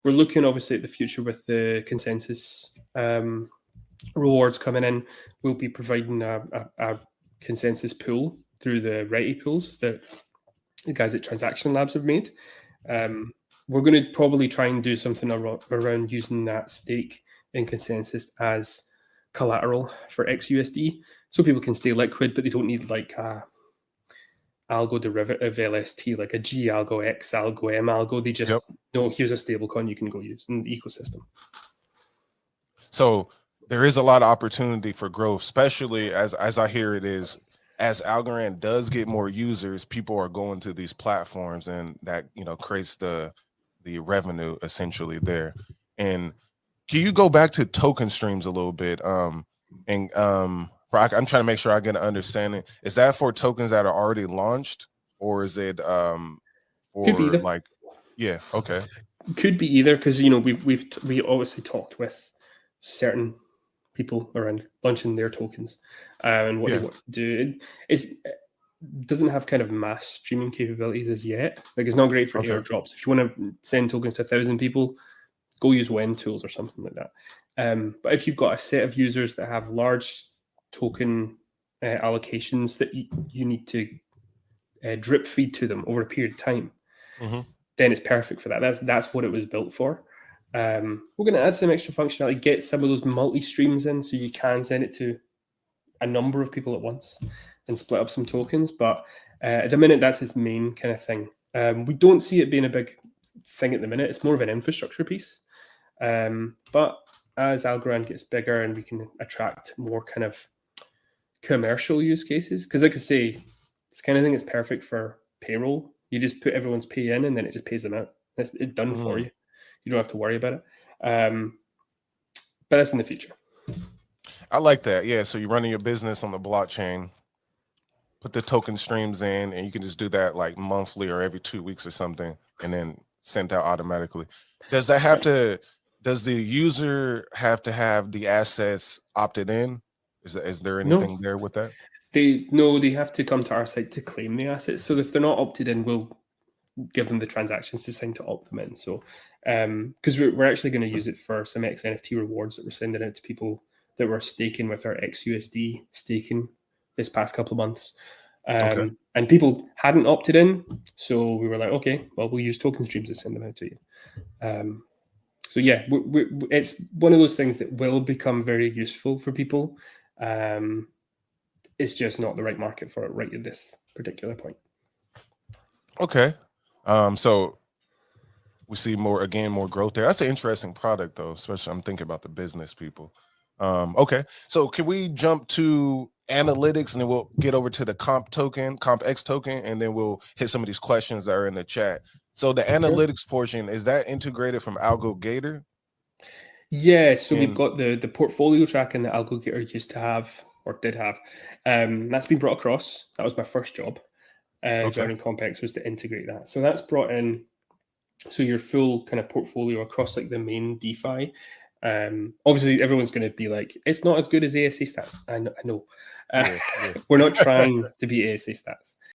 we're looking obviously at the future with the consensus rewards coming in. We'll be providing a consensus pool through the Ready pools that the guys at Transaction Labs have made. We're going to probably try and do something around using that stake in consensus as collateral for XUSD, so people can stay liquid, but they don't need like a algo derivative LST, like a G algo, X algo, M algo. They just know here's a stablecoin you can go use in the ecosystem. So there is a lot of opportunity for growth, especially as I hear it is, as Algorand does get more users, people are going to these platforms, and that, you know, creates the revenue essentially there. And can you go back to token streams a little bit? I'm trying to make sure I get an understanding. Is that for tokens that are already launched, or is it Could be either. like, yeah, okay. Could be either, because, you know, we obviously talked with certain people around launching their tokens and what they want to do. It doesn't have kind of mass streaming capabilities as yet. Like, it's not great for airdrops. If you want to send tokens to 1,000 people, go use WEN tools or something like that. But if you've got a set of users that have large token allocations that you need to drip feed to them over a period of time, then it's perfect for that. That's what it was built for. We're going to add some extra functionality, get some of those multi-streams in, so you can send it to a number of people at once and split up some tokens. But at the minute, that's its main kind of thing. We don't see it being a big thing at the minute. It's more of an infrastructure piece. But as Algorand gets bigger and we can attract more kind of commercial use cases, because like I say, it's kind of thing that's perfect for payroll. You just put everyone's pay in and then it just pays them out. It's done for you. You don't have to worry about it. But that's in the future. I like that. Yeah. So you're running your business on the blockchain, put the token streams in, and you can just do that like monthly or every 2 weeks or something, and then sent out automatically. Does the user have to have the assets opted in? Is there anything there with that? They have to come to our site to claim the assets. So if they're not opted in, we'll give them the transactions to sign to opt them in. So because we're actually going to use it for some XNFT rewards that we're sending out to people that were staking with our XUSD staking this past couple of months. And people hadn't opted in, so we were like, okay, well, we'll use token streams to send them out to you. So yeah, it's one of those things that will become very useful for people. It's just not the right market for it right at this particular point. Okay. So we see more growth there. That's an interesting product though, especially I'm thinking about the business people. Okay. So can we jump to analytics and then we'll get over to the comp X token, and then we'll hit some of these questions that are in the chat. So the analytics portion, is that integrated from AlgoGator? Yeah, so we've got the portfolio tracking that AlgoGator used to have or did have. That's been brought across. That was my first job. Joining CompX was to integrate that. So that's brought in, so your full kind of portfolio across like the main DeFi. Obviously, everyone's going to be like, it's not as good as ASA stats. I know. We're not trying to be ASA stats.